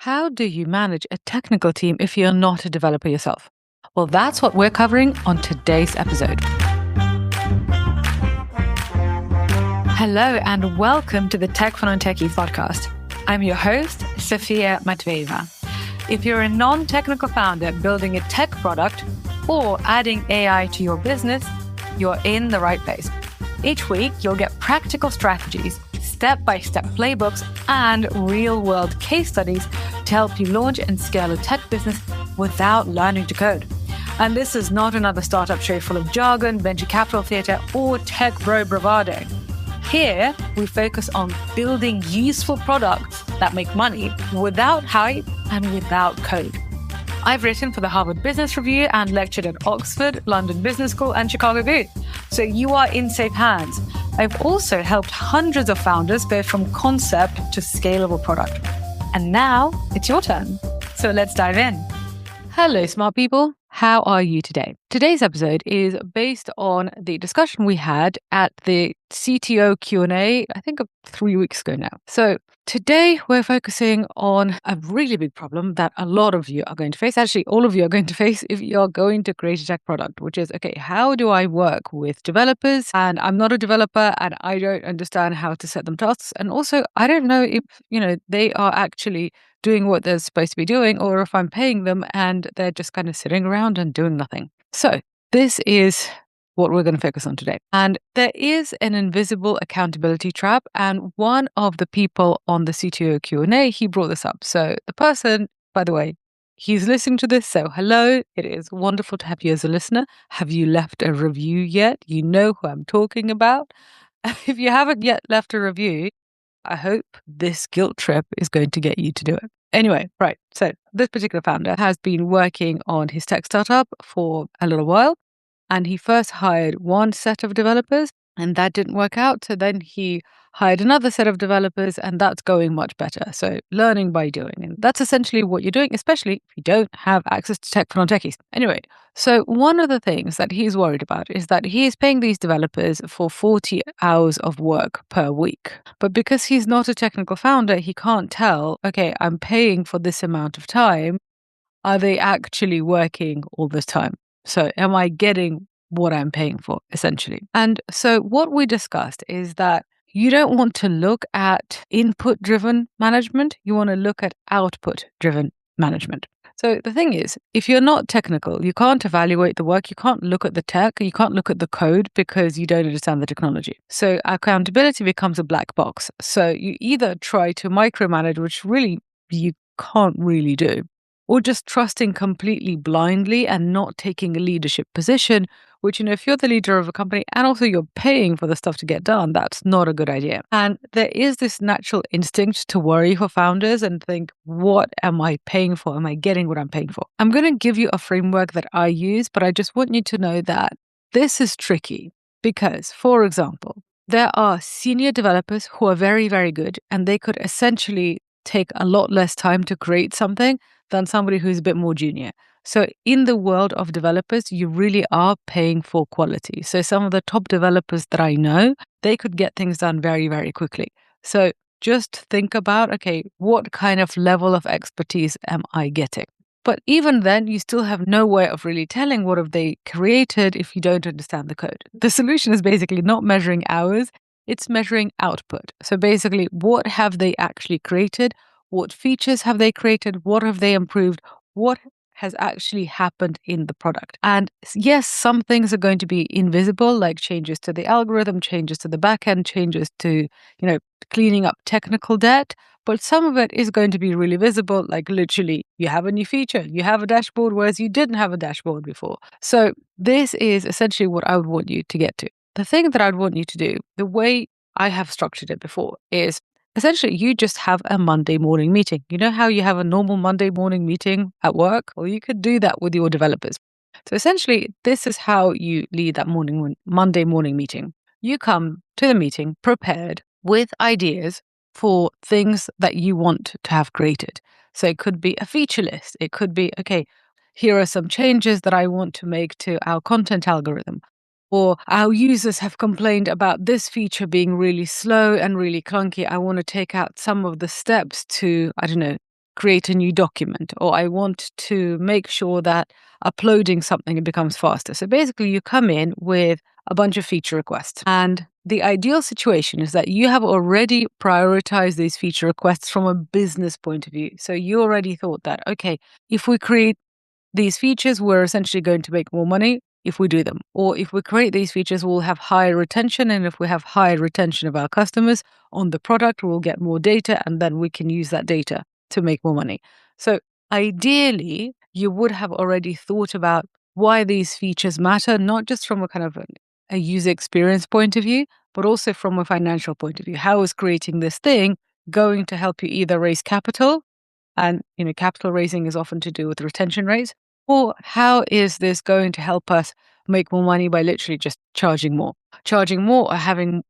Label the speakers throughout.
Speaker 1: How do you manage a technical team if you're not a developer yourself? Well, that's what we're covering on today's episode. Hello, and welcome to the Tech for Non-Techies podcast. I'm your host, Sofia Matveyeva. If you're a non-technical founder building a tech product or adding AI to your business, you're in the right place. Each week, you'll get practical strategies, step-by-step playbooks, and real-world case studies to help you launch and scale a tech business without learning to code. And this is not another startup show full of jargon, venture capital theater, or tech bro bravado. Here, we focus on building useful products that make money without hype and without code. I've written for the Harvard Business Review and lectured at Oxford, London Business School, and Chicago Booth. So you are in safe hands. I've also helped hundreds of founders go from concept to scalable product. And now it's your turn. So let's dive in. Hello, smart people. How are you today? Today's episode is based on the discussion we had at the CTO Q&A, I think 3 weeks ago now. So today we're focusing on a really big problem that a lot of you are going to face. Actually, all of you are going to face if you're going to create a tech product, which is, okay, how do I work with developers? And I'm not a developer and I don't understand how to set them tasks. And also, I don't know if, they are actually doing what they're supposed to be doing, or if I'm paying them and they're just kind of sitting around and doing nothing. So this is what we're going to focus on today. And there is an invisible accountability trap. And one of the people on the CTO Q&A, he brought this up. So the person, by the way, he's listening to this. So hello, it is wonderful to have you as a listener. Have you left a review yet? You know who I'm talking about. If you haven't yet left a review, I hope this guilt trip is going to get you to do it. Anyway, right. So this particular founder has been working on his tech startup for a little while. And he first hired one set of developers and that didn't work out. So then he hired another set of developers and that's going much better. So learning by doing. And that's essentially what you're doing, especially if you don't have access to tech for non-techies. Anyway, so one of the things that he's worried about is that he is paying these developers for 40 hours of work per week. But because he's not a technical founder, he can't tell, okay, I'm paying for this amount of time. Are they actually working all this time? So am I getting what I'm paying for, essentially? And so what we discussed is that you don't want to look at input-driven management. You want to look at output-driven management. So the thing is, if you're not technical, you can't evaluate the work, you can't look at the tech, you can't look at the code because you don't understand the technology. So accountability becomes a black box. So you either try to micromanage, which really you can't really do, or just trusting completely blindly and not taking a leadership position, which, if you're the leader of a company and also you're paying for the stuff to get done, that's not a good idea. And there is this natural instinct to worry for founders and think, what am I paying for? Am I getting what I'm paying for? I'm going to give you a framework that I use, but I just want you to know that this is tricky because, for example, there are senior developers who are very, very good and they could essentially take a lot less time to create something than somebody who's a bit more junior. So in the world of developers, you really are paying for quality. So some of the top developers that I know, they could get things done very, very quickly. So just think about, okay, what kind of level of expertise am I getting? But even then, you still have no way of really telling what have they created if you don't understand the code. The solution is basically not measuring hours, it's measuring output. So basically, what have they actually created? What features have they created? What have they improved? What has actually happened in the product? And yes, some things are going to be invisible, like changes to the algorithm, changes to the backend, changes to, cleaning up technical debt. But some of it is going to be really visible, like literally you have a new feature, you have a dashboard, whereas you didn't have a dashboard before. So this is essentially what I would want you to get to. The thing that I'd want you to do, the way I have structured it before, is essentially, you just have a Monday morning meeting. You know how you have a normal Monday morning meeting at work? Well, you could do that with your developers. So essentially, this is how you lead that Monday morning meeting. You come to the meeting prepared with ideas for things that you want to have created. So it could be a feature list. It could be, okay, here are some changes that I want to make to our content algorithm. Or our users have complained about this feature being really slow and really clunky. I want to take out some of the steps to,
Speaker 2: create a new document, or I want to make sure that uploading something becomes faster. So basically, you come in with a bunch of feature requests. And the ideal situation is that you have already prioritized these feature requests from a business point of view. So you already thought that, okay, if we create these features, we're essentially going to make more money if we do them. Or if we create these features, we'll have higher retention. And if we have higher retention of our customers on the product, we'll get more data, and then we can use that data to make more money. So ideally, you would have already thought about why these features matter, not just from a kind of a user experience point of view, but also from a financial point of view. How is creating this thing going to help you either raise capital? And, capital raising is often to do with retention rates. Or how is this going to help us make more money by literally just charging more or having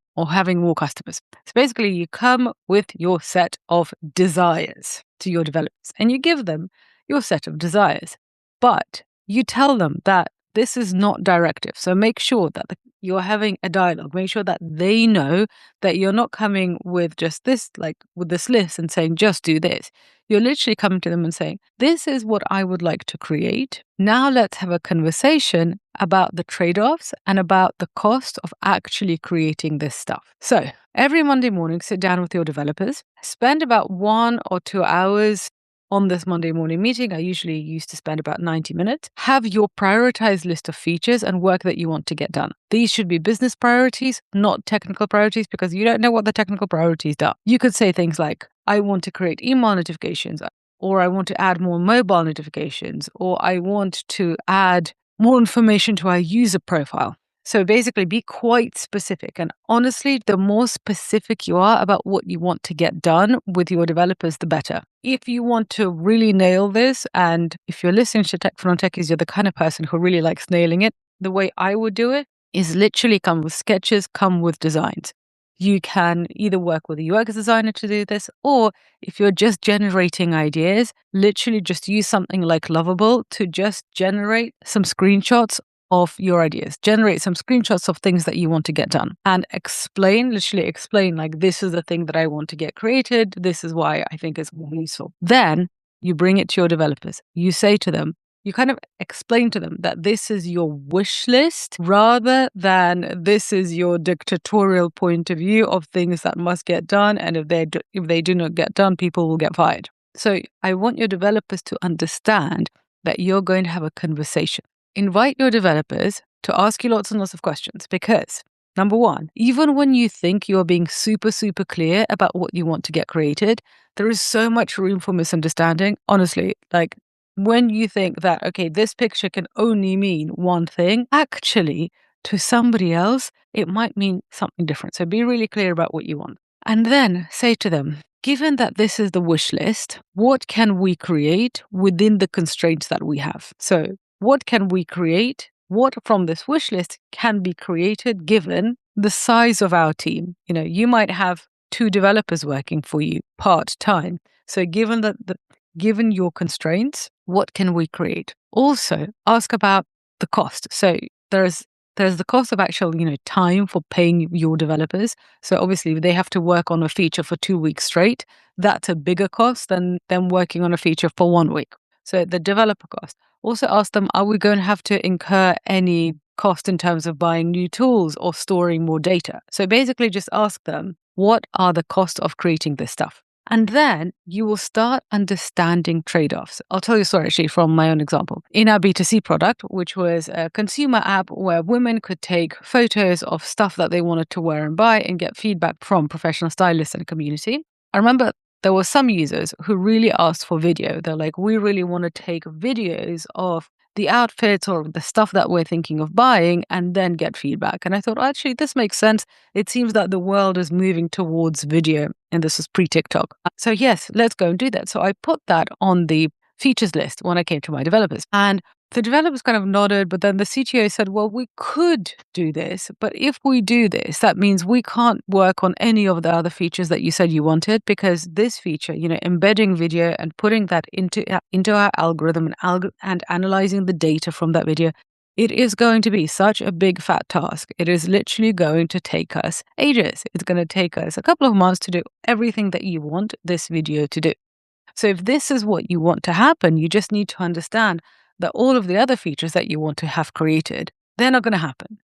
Speaker 2: more customers? So basically, you come with your set of desires to your developers and you give them your set of desires. But you tell them that this is not directive. So make sure that you're having a dialogue. Make sure that they know that you're not coming with just this, like with this list and saying, just do this. You're literally coming to them and saying, this is what I would like to create. Now let's have a conversation about the trade-offs and about the cost of actually creating this stuff. So every Monday morning, sit down with your developers, spend about 1 or 2 hours on this Monday morning meeting. I usually used to spend about 90 minutes. Have your prioritized list of features and work that you want to get done. These should be business priorities, not technical priorities, because you don't know what the technical priorities are. You could say things like, I want to create email notifications, or I want to add more mobile notifications, or I want to add more information to our user profile. So basically, be quite specific. And honestly, the more specific you are about what you want to get done with your developers, the better. If you want to really nail this, and if you're listening to Tech for Non-Techies, you're the kind of person who really likes nailing it, the way I would do it is literally come with sketches, come with designs. You can either work with a UX designer to do this, or if you're just generating ideas, literally just use something like Lovable to just generate some screenshots of your ideas, generate some screenshots of things that you want to get done, and literally explain, like, this is the thing that I want to get created. This is why I think it's more useful. Then you bring it to your developers. You say to them, you kind of explain to them that this is your wish list rather than this is your dictatorial point of view of things that must get done. And if they do not get done, people will get fired. So I want your developers to understand that you're going to have a conversation. Invite your developers to ask you lots and lots of questions because, number one, even when you think you're being super, super clear about what you want to get created, there is so much room for misunderstanding. Honestly, like when you think that, okay, this picture can only mean one thing, actually, to somebody else, it might mean something different. So be really clear about what you want. And then say to them, given that this is the wish list, what can we create within the constraints that we have? So what can we create? What from this wish list can be created given the size of our team? You might have 2 developers working for you part-time. So given your constraints, what can we create? Also, ask about the cost. So there's the cost of actual, time for paying your developers. So obviously they have to work on a feature for 2 weeks straight. That's a bigger cost than them working on a feature for 1 week. So the developer cost. Also ask them, are we going to have to incur any cost in terms of buying new tools or storing more data? So basically just ask them, what are the costs of creating this stuff? And then you will start understanding trade-offs. I'll tell you a story actually from my own example. In our B2C product, which was a consumer app where women could take photos of stuff that they wanted to wear and buy and get feedback from professional stylists and community, I remember there were some users who really asked for video. They're like, we really want to take videos of the outfits or the stuff that we're thinking of buying and then get feedback. And I thought, actually, this makes sense. It seems that the world is moving towards video, and this was pre-TikTok. So yes, let's go and do that. So I put that on the features list when I came to my developers. And the developers kind of nodded, but then the CTO said, well, we could do this, but if we do this, that means we can't work on any of the other features that you said you wanted, because this feature, embedding video and putting that into our algorithm and analyzing the data from that video, it is going to be such a big fat task. It is literally going to take us ages. It's going to take us a couple of months to do everything that you want this video to do. So if this is what you want to happen, you just need to understand that all of the other features that you want to have created, they're not going to happen.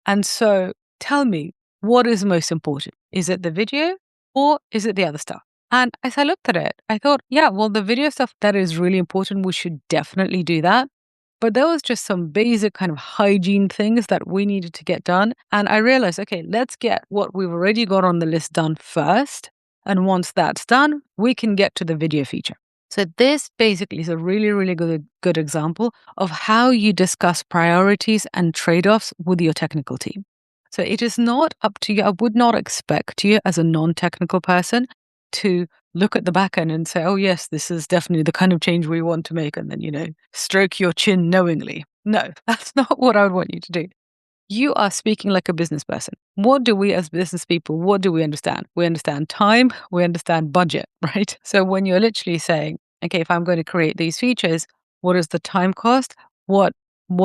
Speaker 2: And so tell me, what is most important? Is it the video or is it the other stuff? And as I looked at it, I thought, yeah, well, the video stuff, that is really important. We should definitely do that. But there was just some basic kind of hygiene things that we needed to get done. And I realized, okay, let's get what we've already got on the list done first. And once that's done, we can get to the video feature. So this basically is a really, really good example of how you discuss priorities and trade-offs with your technical team. So it is not up to you. I would not expect you as a non-technical person to look at the back end and say, oh, yes, this is definitely the kind of change we want to make. And then, stroke your chin knowingly. No, that's not what I would want you to do. You are speaking like a business person. What do we as business people, what do we understand? We understand time, we understand budget, right? So when you're literally saying, okay, if I'm going to create these features, what is the time cost? What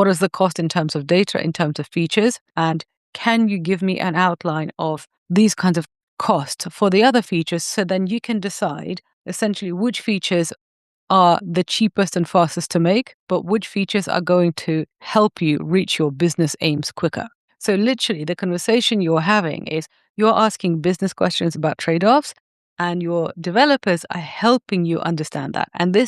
Speaker 2: is the cost in terms of data, in terms of features? And can you give me an outline of these kinds of costs for the other features, so then you can decide essentially which features are the cheapest and fastest to make, but which features are going to help you reach your business aims quicker. So literally the conversation you're having is you're asking business questions about trade-offs, and your developers are helping you understand that. And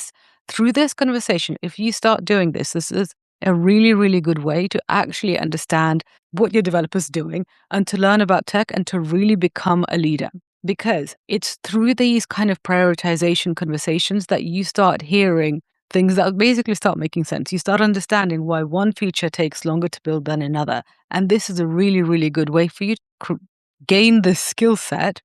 Speaker 2: through this conversation, if you start doing this is a really, really good way to actually understand what your developer's doing and to learn about tech and to really become a leader. Because it's through these kind of prioritization conversations that you start hearing things that basically start making sense. You start understanding why one feature takes longer to build than another. And this is a really, really good way for you to gain this skill set,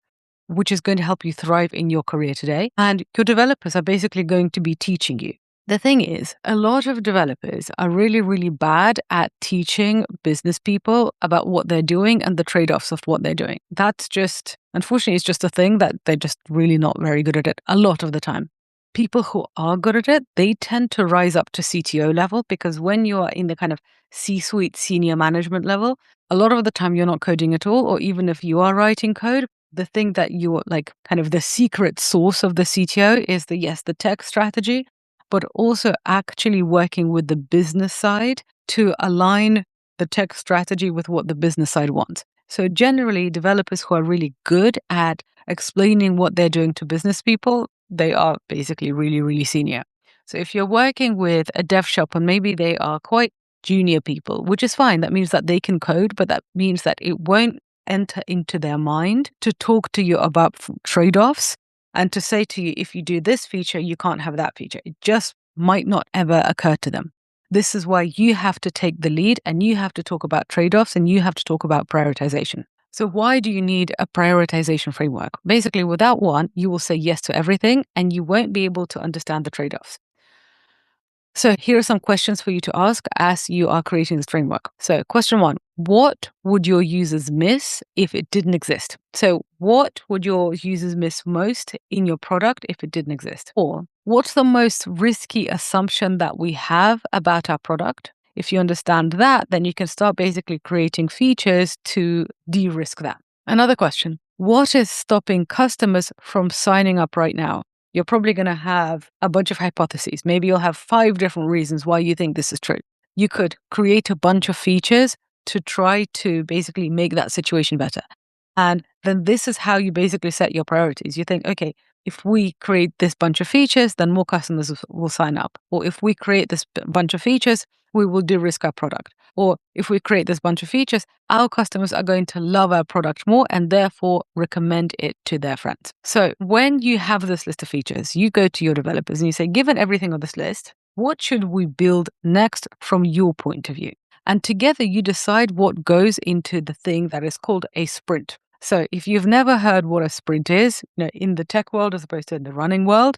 Speaker 2: which is going to help you thrive in your career today. And your developers are basically going to be teaching you. The thing is, a lot of developers are really, really bad at teaching business people about what they're doing and the trade-offs of what they're doing. That's just, unfortunately, it's just a thing that they're just really not very good at it a lot of the time. People who are good at it, they tend to rise up to CTO level, because when you are in the kind of C-suite senior management level, a lot of the time you're not coding at all, or even if you are writing code, the thing that you're like kind of the secret source of the CTO is the tech strategy, but also actually working with the business side to align the tech strategy with what the business side wants. So generally, developers who are really good at explaining what they're doing to business people, they are basically really, really senior. So if you're working with a dev shop and maybe they are quite junior people, which is fine, that means that they can code, but that means that it won't enter into their mind to talk to you about trade-offs and to say to you, if you do this feature, you can't have that feature. It just might not ever occur to them. This is why you have to take the lead and you have to talk about trade-offs and you have to talk about prioritization. So why do you need a prioritization framework? Basically, without one, you will say yes to everything and you won't be able to understand the trade-offs. So here are some questions for you to ask as you are creating this framework. So question 1, what would your users miss if it didn't exist? So what would your users miss most in your product if it didn't exist? Or what's the most risky assumption that we have about our product? If you understand that, then you can start basically creating features to de-risk that. Another question, what is stopping customers from signing up right now? You're probably going to have a bunch of hypotheses. Maybe you'll have 5 different reasons why you think this is true. You could create a bunch of features to try to basically make that situation better. And then this is how you basically set your priorities. You think, okay, if we create this bunch of features, then more customers will sign up. Or if we create this bunch of features, we will de-risk our product. Or if we create this bunch of features, our customers are going to love our product more and therefore recommend it to their friends. So when you have this list of features, you go to your developers and you say, given everything on this list, what should we build next from your point of view? And together you decide what goes into the thing that is called a sprint. So if you've never heard what a sprint is, in the tech world as opposed to in the running world,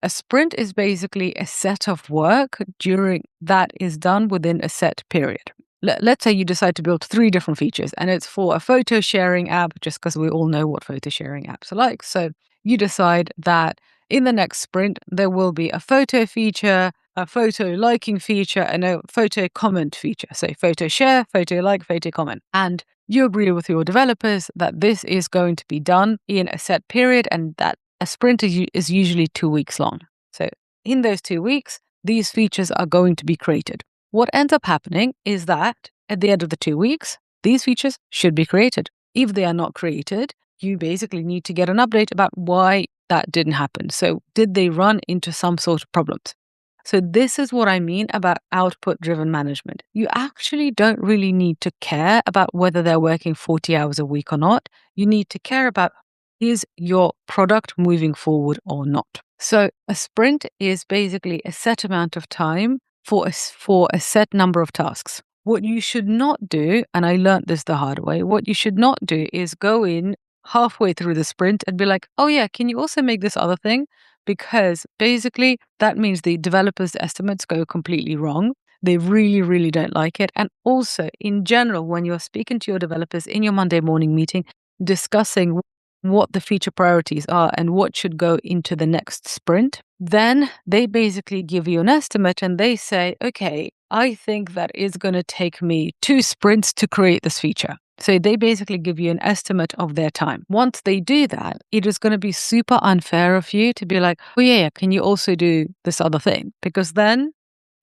Speaker 2: a sprint is basically a set of work that is done within a set period. Let's say you decide to build 3 different features and it's for a photo sharing app, just because we all know what photo sharing apps are like. So you decide that in the next sprint, there will be a photo feature, a photo liking feature, and a photo comment feature. So photo share, photo like, photo comment. And you agree with your developers that this is going to be done in a set period and that a sprint is usually 2 weeks long. So in those 2 weeks, these features are going to be created. What ends up happening is that at the end of the 2 weeks, these features should be created. If they are not created, you basically need to get an update about why that didn't happen. So did they run into some sort of problems? So this is what I mean about output-driven management. You actually don't really need to care about whether they're working 40 hours a week or not. You need to care about, is your product moving forward or not? So a sprint is basically a set amount of time for a set number of tasks. What you should not do, and I learned this the hard way, what you should not do is go in halfway through the sprint and be like, oh yeah, can you also make this other thing? Because basically that means the developers' estimates go completely wrong. They really, really don't like it. And also, in general, when you're speaking to your developers in your Monday morning meeting, discussing what the feature priorities are and what should go into the next sprint, then they basically give you an estimate and they say, okay, I think that it's going to take me 2 sprints to create this feature. So they basically give you an estimate of their time. Once they do that, it is going to be super unfair of you to be like, oh yeah, can you also do this other thing? Because then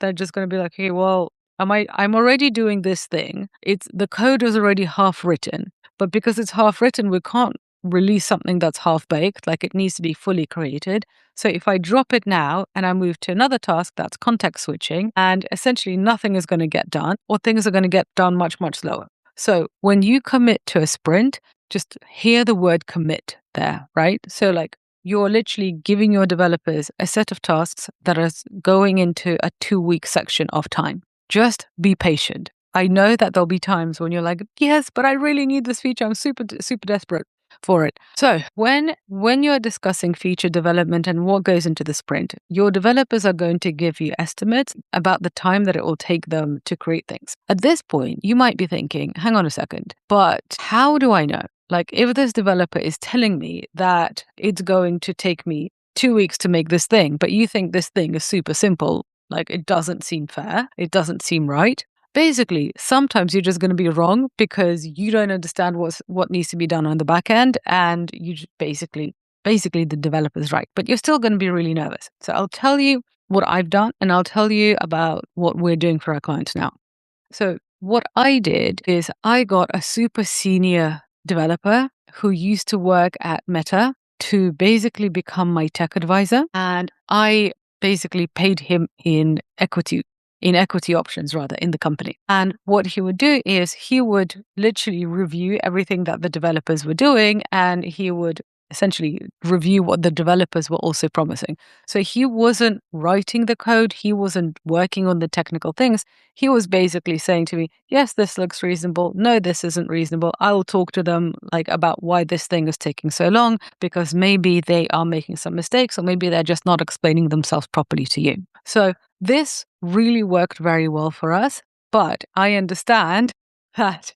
Speaker 2: they're just going to be like, hey, well, I'm already doing this thing. The code is already half written, but because it's half written, we can't release something that's half baked, like it needs to be fully created. So if I drop it now and I move to another task, that's context switching, and essentially nothing is going to get done, or things are going to get done much, much slower. So when you commit to a sprint, just hear the word commit there, right? So like you're literally giving your developers a set of tasks that are going into a 2-week section of time. Just be patient. I know that there'll be times when you're like, yes, but I really need this feature. I'm super, super desperate for it. So when you're discussing feature development and what goes into the sprint, your developers are going to give you estimates about the time that it will take them to create things. At this point, you might be thinking, hang on a second, but how do I know? Like if this developer is telling me that it's going to take me 2 weeks to make this thing, but you think this thing is super simple, like it doesn't seem fair, it doesn't seem right. Basically, sometimes you're just going to be wrong because you don't understand what needs to be done on the back end, and you just basically the developer's right, but you're still going to be really nervous. So I'll tell you what I've done, and I'll tell you about what we're doing for our clients now. So what I did is I got a super senior developer who used to work at Meta to basically become my tech advisor, and I basically paid him in equity options rather in the company. And what he would do is he would literally review everything that the developers were doing, and he would essentially review what the developers were also promising. So he wasn't writing the code, he wasn't working on the technical things. He was basically saying to me, yes, this looks reasonable. No, this isn't reasonable. I'll talk to them like about why this thing is taking so long, because maybe they are making some mistakes, or maybe they're just not explaining themselves properly to you. So this really worked very well for us, but I understand that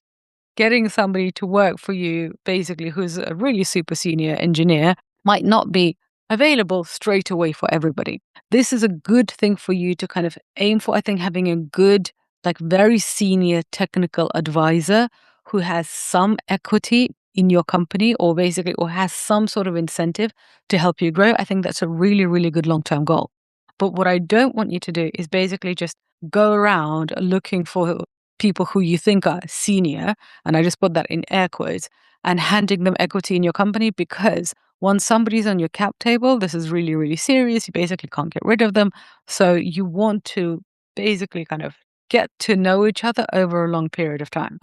Speaker 2: getting somebody to work for you, basically, who's a really super senior engineer, might not be available straight away for everybody. This is a good thing for you to kind of aim for. I think having a good, like very senior technical advisor who has some equity in your company, or has some sort of incentive to help you grow, I think that's a really, really good long-term goal. But what I don't want you to do is basically just go around looking for people who you think are senior, and I just put that in air quotes, and handing them equity in your company, because once somebody's on your cap table, this is really, really serious. You basically can't get rid of them. So you want to basically kind of get to know each other over a long period of time.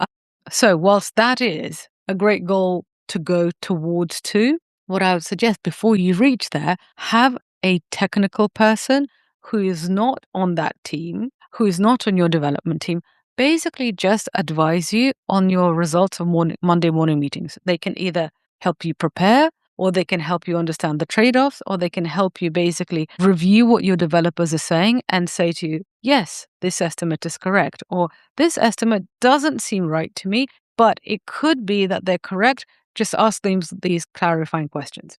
Speaker 2: So whilst that is a great goal to go towards too, what I would suggest before you reach there, have a technical person who is not on that team, who is not on your development team, basically just advise you on your results of Monday morning meetings. They can either help you prepare, or they can help you understand the trade-offs, or they can help you basically review what your developers are saying and say to you, yes, this estimate is correct, or this estimate doesn't seem right to me, but it could be that they're correct. Just ask them these clarifying questions.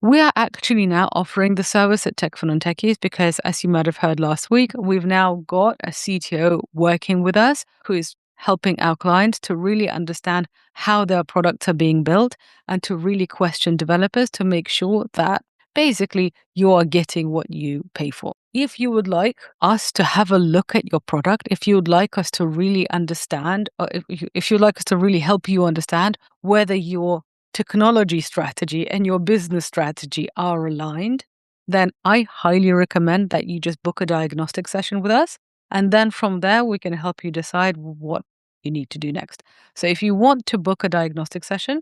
Speaker 2: We are actually now offering the service at Tech for Non-Techies because, as you might have heard last week, we've now got a CTO working with us who is helping our clients to really understand how their products are being built and to really question developers to make sure that basically you are getting what you pay for. If you would like us to have a look at your product, if you would like us to really understand, or if you'd like us to really help you understand whether your technology strategy and your business strategy are aligned, then I highly recommend that you just book a diagnostic session with us. And then from there, we can help you decide what you need to do next. So if you want to book a diagnostic session,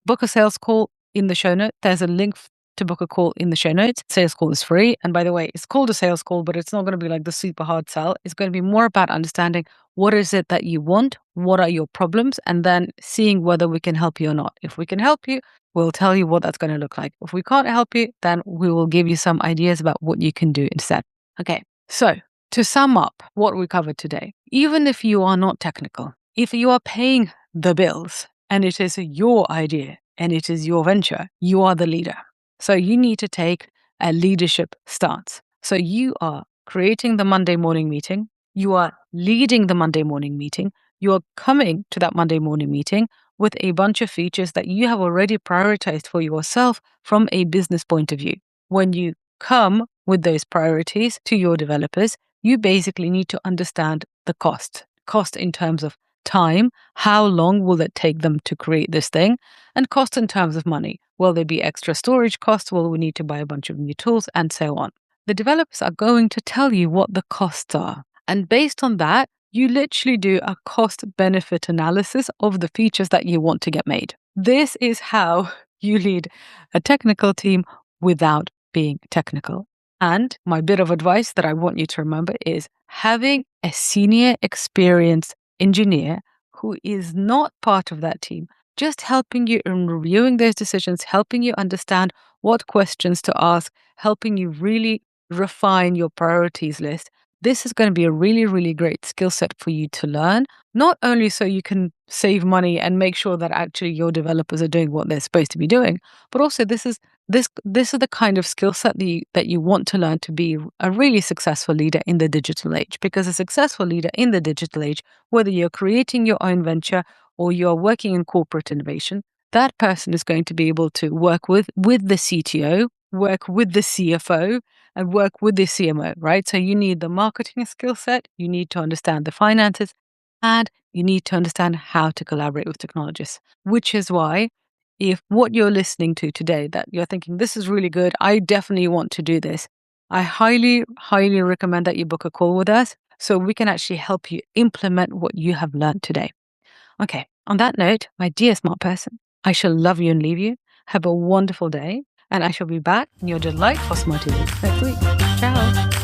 Speaker 2: book a sales call in the show note. There's a link to book a call in the show notes. Sales call is free. And by the way, it's called a sales call, but it's not going to be like the super hard sell. It's going to be more about understanding what is it that you want, what are your problems, and then seeing whether we can help you or not. If we can help you, we'll tell you what that's going to look like. If we can't help you, then we will give you some ideas about what you can do instead. Okay, so to sum up what we covered today, even if you are not technical, if you are paying the bills and it is your idea and it is your venture, you are the leader. So you need to take a leadership stance. So you are creating the Monday morning meeting. You are leading the Monday morning meeting. You are coming to that Monday morning meeting with a bunch of features that you have already prioritized for yourself from a business point of view. When you come with those priorities to your developers, you basically need to understand the cost in terms of time, how long will it take them to create this thing, and cost in terms of money. Will there be extra storage costs? Will we need to buy a bunch of new tools, and so on? The developers are going to tell you what the costs are. And based on that, you literally do a cost benefit analysis of the features that you want to get made. This is how you lead a technical team without being technical. And my bit of advice that I want you to remember is having a senior experienced engineer who is not part of that team, just helping you in reviewing those decisions, helping you understand what questions to ask, helping you really refine your priorities list. This is going to be a really, really great skill set for you to learn, not only so you can save money and make sure that actually your developers are doing what they're supposed to be doing, but also this is the kind of skill set that you want to learn to be a really successful leader in the digital age. Because a successful leader in the digital age, whether you're creating your own venture or you're working in corporate innovation, that person is going to be able to work with the CTO, work with the CFO, and work with the CMO, right? So you need the marketing skill set, you need to understand the finances, and you need to understand how to collaborate with technologists, which is why if what you're listening to today, that you're thinking, this is really good, I definitely want to do this, I highly, highly recommend that you book a call with us so we can actually help you implement what you have learned today. Okay, on that note, my dear smart person, I shall love you and leave you. Have a wonderful day, and I shall be back in your delightful smarty next week. Ciao.